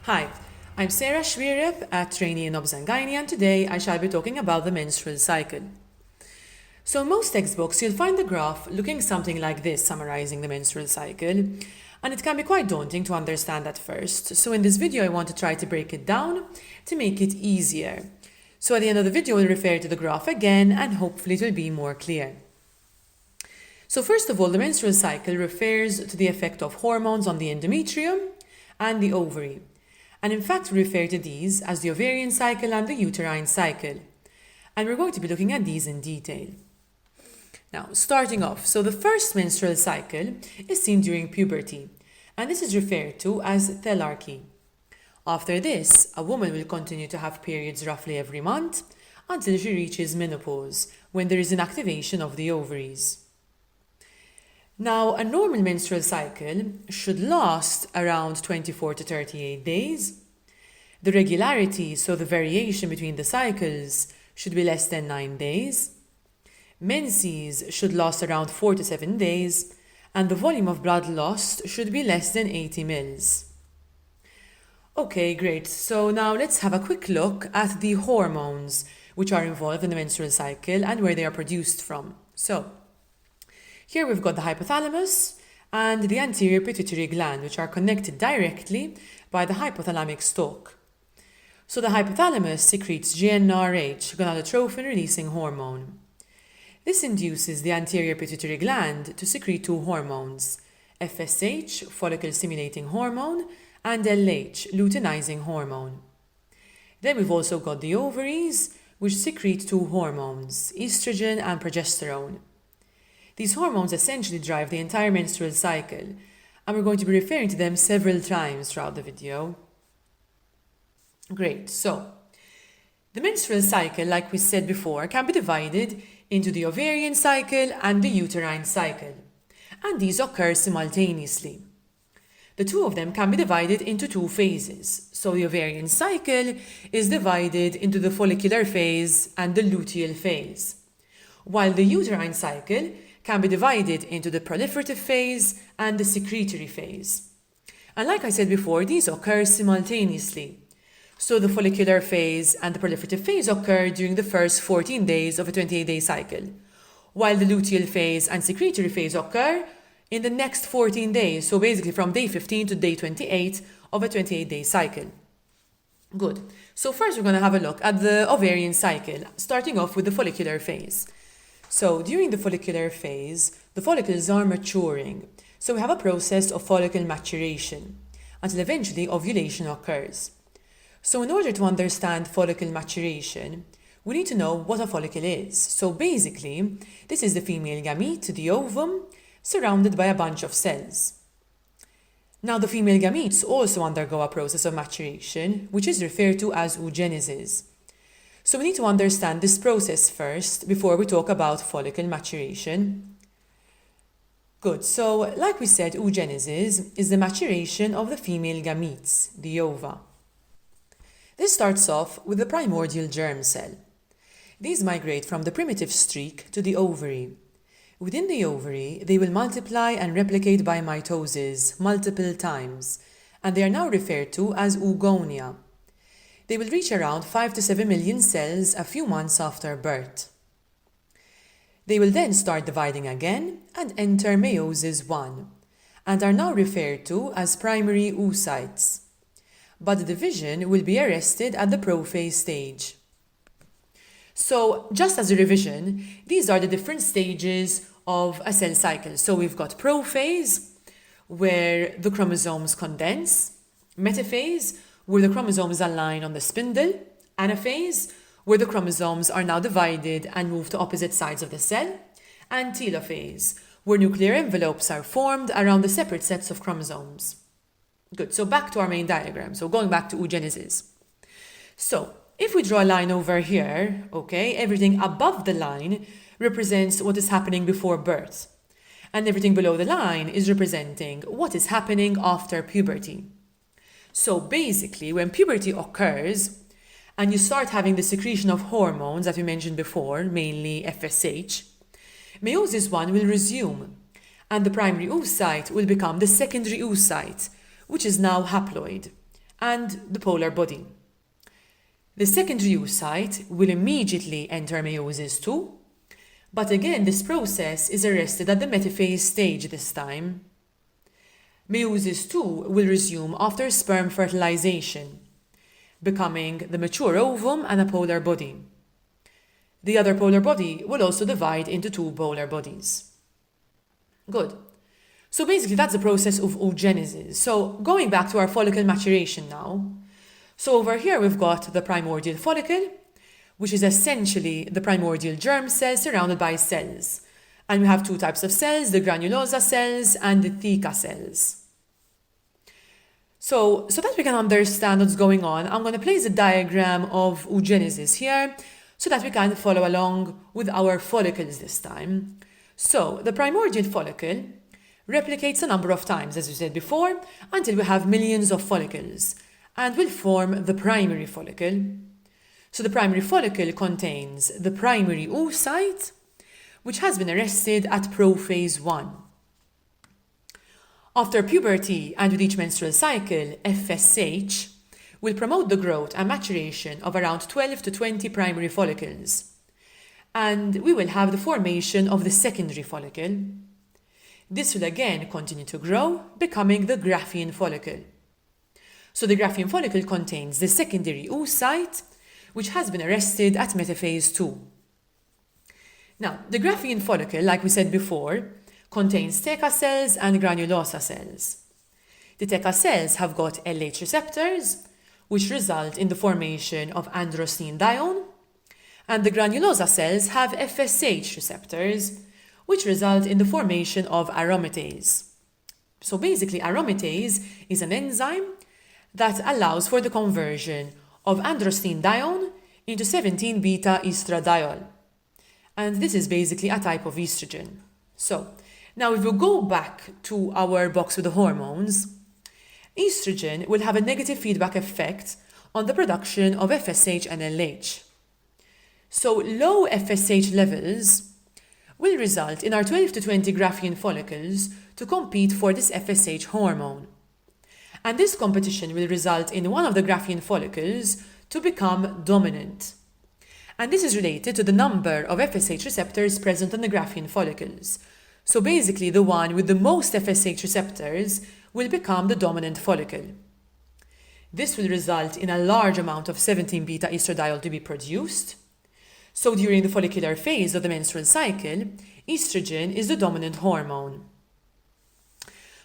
Hi, I'm Sarah Xuereb, a trainee in Obs and Gynae, and today I shall be talking about the menstrual cycle. So in most textbooks, you'll find the graph looking something like this, summarizing the menstrual cycle, and it can be quite daunting to understand at first. So in this video, I want to try to break it down to make it easier. So at the end of the video, we'll refer to the graph again, and hopefully it will be more clear. So first of all, the menstrual cycle refers to the effect of hormones on the endometrium and the ovary. And in fact, we refer to these as the ovarian cycle and the uterine cycle. And we're going to be looking at these in detail. Now, starting off, so the first menstrual cycle is seen during puberty, and this is referred to as thelarchy. After this, a woman will continue to have periods roughly every month until she reaches menopause, when there is an activation of the ovaries. Now, a normal menstrual cycle should last around 24 to 38 days. The regularity, so the variation between the cycles, should be less than 9 days. Menses should last around 4 to 7 days, and the volume of blood lost should be less than 80 mils. Okay, great. So now let's have a quick look at the hormones which are involved in the menstrual cycle and where they are produced from. So, here we've got the hypothalamus and the anterior pituitary gland, which are connected directly by the hypothalamic stalk. So the hypothalamus secretes GnRH, gonadotrophin-releasing hormone. This induces the anterior pituitary gland to secrete two hormones, FSH, follicle-stimulating hormone, and LH, luteinizing hormone. Then we've also got the ovaries, which secrete two hormones, estrogen and progesterone. These hormones essentially drive the entire menstrual cycle, and we're going to be referring to them several times throughout the video. Great, so the menstrual cycle, like we said before, can be divided into the ovarian cycle and the uterine cycle, and these occur simultaneously. The two of them can be divided into two phases. So the ovarian cycle is divided into the follicular phase and the luteal phase, while the uterine cycle can be divided into the proliferative phase and the secretory phase. And like I said before, these occur simultaneously. So the follicular phase and the proliferative phase occur during the first 14 days of a 28-day cycle, while the luteal phase and secretory phase occur in the next 14 days, so basically from day 15 to day 28 of a 28-day cycle. Good. So first we're going to have a look at the ovarian cycle, starting off with the follicular phase. So during the follicular phase, the follicles are maturing. So we have a process of follicle maturation until eventually ovulation occurs. So in order to understand follicle maturation, we need to know what a follicle is. So basically, this is the female gamete, the ovum, surrounded by a bunch of cells. Now the female gametes also undergo a process of maturation, which is referred to as oogenesis. So we need to understand this process first before we talk about follicle maturation. Good, so like we said, oogenesis is the maturation of the female gametes, the ova. This starts off with the primordial germ cell. These migrate from the primitive streak to the ovary. Within the ovary, they will multiply and replicate by mitosis multiple times, and they are now referred to as oogonia. They will reach around 5 to 7 million cells a few months after birth. They will then start dividing again and enter meiosis 1, and are now referred to as primary oocytes. But the division will be arrested at the prophase stage. So, just as a revision, these are the different stages of a cell cycle. So we've got prophase, where the chromosomes condense, metaphase, where the chromosomes align on the spindle, anaphase, where the chromosomes are now divided and move to opposite sides of the cell, and telophase, where nuclear envelopes are formed around the separate sets of chromosomes. Good, so back to our main diagram, so going back to oogenesis. So, if we draw a line over here, okay, everything above the line represents what is happening before birth, and everything below the line is representing what is happening after puberty. So basically, when puberty occurs, and you start having the secretion of hormones that we mentioned before, mainly FSH, meiosis 1 will resume, and the primary oocyte will become the secondary oocyte, which is now haploid, and the polar body. The secondary oocyte will immediately enter meiosis II, but again this process is arrested at the metaphase stage this time. Meiosis II will resume after sperm fertilization, becoming the mature ovum and a polar body. The other polar body will also divide into two polar bodies. Good. So basically that's the process of oogenesis. So going back to our follicle maturation now. So over here we've got the primordial follicle, which is essentially the primordial germ cell surrounded by cells. And we have two types of cells, the granulosa cells and the theca cells. So that we can understand what's going on, I'm going to place a diagram of oogenesis here so that we can follow along with our follicles this time. So the primordial follicle replicates a number of times, as we said before, until we have millions of follicles, and will form the primary follicle. So the primary follicle contains the primary oocyte, which has been arrested at prophase 1. After puberty and with each menstrual cycle, FSH will promote the growth and maturation of around 12 to 20 primary follicles. And we will have the formation of the secondary follicle. This will again continue to grow, becoming the Graafian follicle. So the Graafian follicle contains the secondary oocyte, which has been arrested at metaphase 2. Now, the Graafian follicle, like we said before, contains theca cells and granulosa cells. The theca cells have got LH receptors, which result in the formation of androstenedione, and the granulosa cells have FSH receptors, which result in the formation of aromatase. So basically, aromatase is an enzyme that allows for the conversion of androstenedione into 17-beta estradiol. And this is basically a type of estrogen. So now if we go back to our box with the hormones, estrogen will have a negative feedback effect on the production of FSH and LH. So low FSH levels will result in our 12 to 20 Graafian follicles to compete for this FSH hormone. And this competition will result in one of the Graafian follicles to become dominant. And this is related to the number of FSH receptors present on the Graafian follicles. So basically, the one with the most FSH receptors will become the dominant follicle. This will result in a large amount of 17-beta estradiol to be produced. So during the follicular phase of the menstrual cycle, estrogen is the dominant hormone.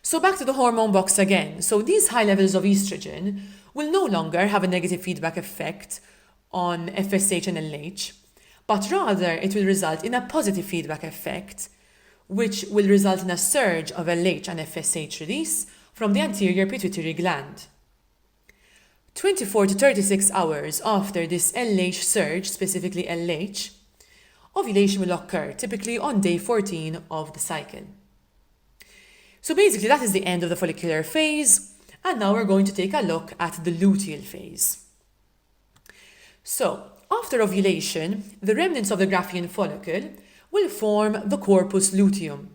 So back to the hormone box again. So these high levels of estrogen will no longer have a negative feedback effect on FSH and LH, but rather it will result in a positive feedback effect, which will result in a surge of LH and FSH release from the anterior pituitary gland. 24 to 36 hours after this LH surge, specifically LH, ovulation will occur, typically on day 14 of the cycle. So basically that is the end of the follicular phase, and now we're going to take a look at the luteal phase. So after ovulation, the remnants of the Graafian follicle will form the corpus luteum.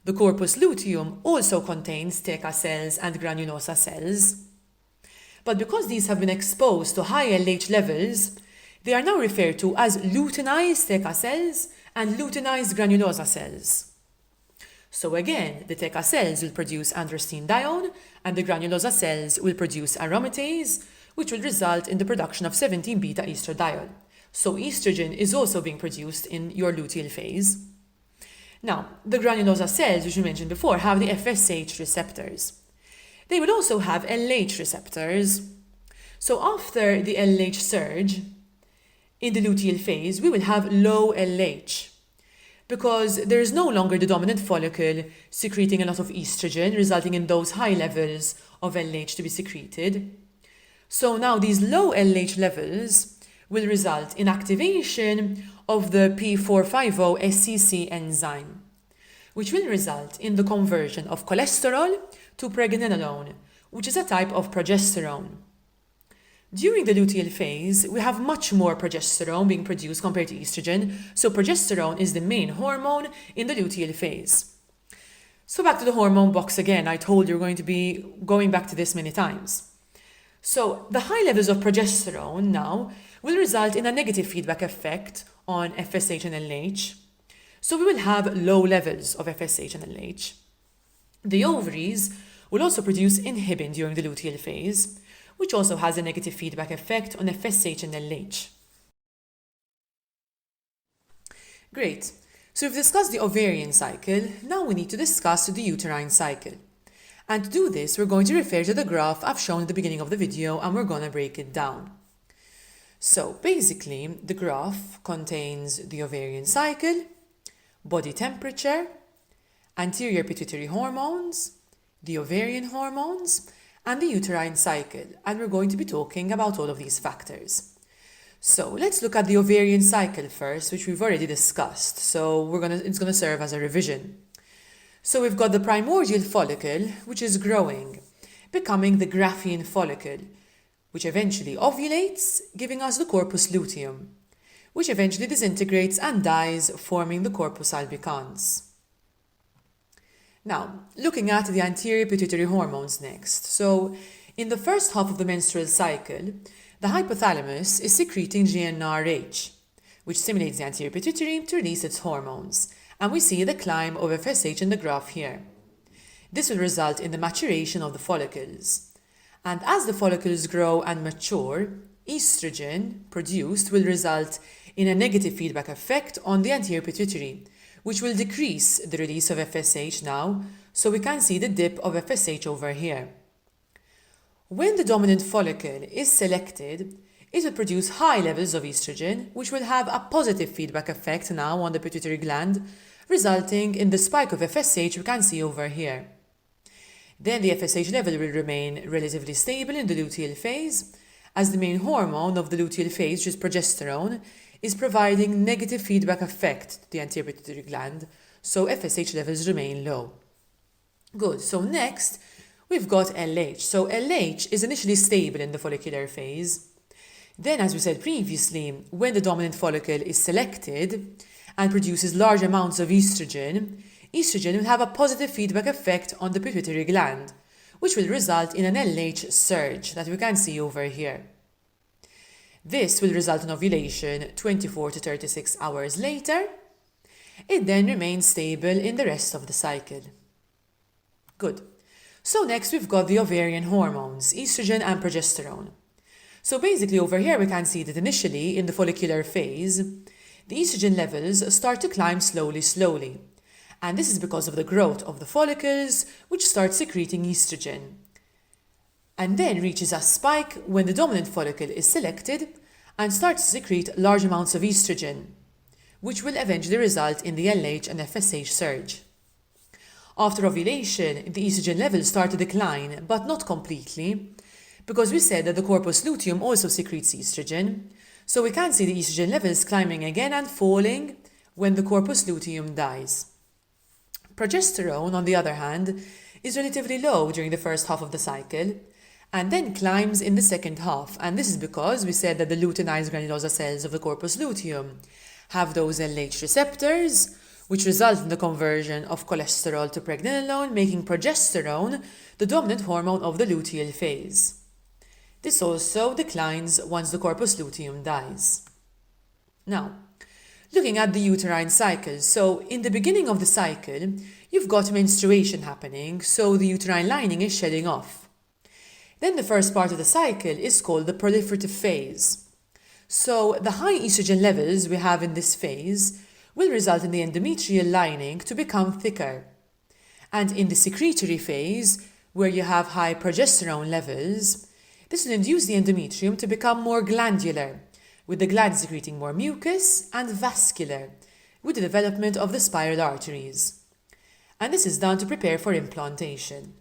The corpus luteum also contains theca cells and granulosa cells. But because these have been exposed to high LH levels, they are now referred to as luteinized theca cells and luteinized granulosa cells. So again, the theca cells will produce androstenedione and the granulosa cells will produce aromatase, which will result in the production of 17-beta estradiol. So estrogen is also being produced in your luteal phase. Now, the granulosa cells, which we mentioned before, have the FSH receptors. They will also have LH receptors. So after the LH surge, in the luteal phase, we will have low LH because there is no longer the dominant follicle secreting a lot of estrogen, resulting in those high levels of LH to be secreted. So now these low LH levels will result in activation of the P450-SCC enzyme, which will result in the conversion of cholesterol to pregnenolone, which is a type of progesterone. During the luteal phase, we have much more progesterone being produced compared to estrogen, so progesterone is the main hormone in the luteal phase. So back to the hormone box again, I told you we're going to be going back to this many times. So the high levels of progesterone now will result in a negative feedback effect on FSH and LH. So we will have low levels of FSH and LH. The ovaries will also produce inhibin during the luteal phase, which also has a negative feedback effect on FSH and LH. Great. So we've discussed the ovarian cycle, now we need to discuss the uterine cycle. And to do this, we're going to refer to the graph I've shown at the beginning of the video and we're going to break it down. So basically, the graph contains the ovarian cycle, body temperature, anterior pituitary hormones, the ovarian hormones, and the uterine cycle. And we're going to be talking about all of these factors. So let's look at the ovarian cycle first, which we've already discussed. So it's going to serve as a revision. So we've got the primordial follicle, which is growing, becoming the Graafian follicle, which eventually ovulates, giving us the corpus luteum, which eventually disintegrates and dies, forming the corpus albicans. Now, looking at the anterior pituitary hormones next. So in the first half of the menstrual cycle, the hypothalamus is secreting GnRH, which stimulates the anterior pituitary to release its hormones. And we see the climb of FSH in the graph here. This will result in the maturation of the follicles. And as the follicles grow and mature, estrogen produced will result in a negative feedback effect on the anterior pituitary, which will decrease the release of FSH now, so we can see the dip of FSH over here. When the dominant follicle is selected, it will produce high levels of estrogen, which will have a positive feedback effect now on the pituitary gland, resulting in the spike of FSH we can see over here. Then the FSH level will remain relatively stable in the luteal phase, as the main hormone of the luteal phase, which is progesterone, is providing negative feedback effect to the anterior pituitary gland, so FSH levels remain low. Good, so next we've got LH. So LH is initially stable in the follicular phase. Then, as we said previously, when the dominant follicle is selected and produces large amounts of estrogen, estrogen will have a positive feedback effect on the pituitary gland, which will result in an LH surge that we can see over here. This will result in ovulation 24 to 36 hours later. It then remains stable in the rest of the cycle. Good. So next we've got the ovarian hormones, estrogen and progesterone. So basically over here we can see that initially in the follicular phase, the estrogen levels start to climb slowly. And this is because of the growth of the follicles, which start secreting estrogen. And then reaches a spike when the dominant follicle is selected and starts to secrete large amounts of estrogen, which will eventually result in the LH and FSH surge. After ovulation, the estrogen levels start to decline, but not completely, because we said that the corpus luteum also secretes estrogen, so we can see the estrogen levels climbing again and falling when the corpus luteum dies. Progesterone, on the other hand, is relatively low during the first half of the cycle, and then climbs in the second half, and this is because we said that the luteinized granulosa cells of the corpus luteum have those LH receptors, which result in the conversion of cholesterol to pregnenolone, making progesterone the dominant hormone of the luteal phase. This also declines once the corpus luteum dies. Now, looking at the uterine cycle, so in the beginning of the cycle, you've got menstruation happening, so the uterine lining is shedding off. Then the first part of the cycle is called the proliferative phase. So the high estrogen levels we have in this phase will result in the endometrial lining to become thicker. And in the secretory phase, where you have high progesterone levels, this will induce the endometrium to become more glandular, with the gland secreting more mucus, and vascular, with the development of the spiral arteries. And this is done to prepare for implantation.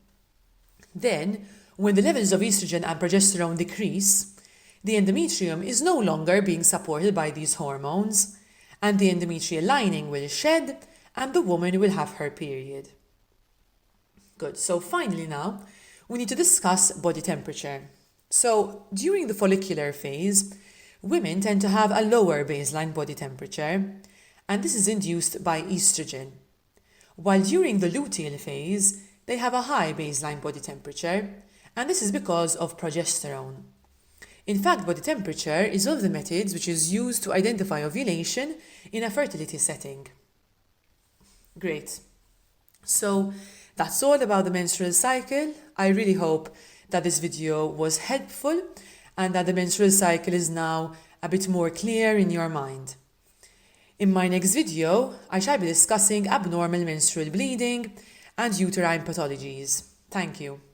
Then, when the levels of estrogen and progesterone decrease, the endometrium is no longer being supported by these hormones, and the endometrial lining will shed, and the woman will have her period. Good, so finally now, we need to discuss body temperature. So, during the follicular phase, women tend to have a lower baseline body temperature, and this is induced by estrogen. While during the luteal phase, they have a high baseline body temperature, And this is because of progesterone. In fact, body temperature is one of the methods which is used to identify ovulation in a fertility setting. Great. So that's all about the menstrual cycle. I really hope that this video was helpful and that the menstrual cycle is now a bit more clear in your mind. In my next video, I shall be discussing abnormal menstrual bleeding and uterine pathologies. Thank you.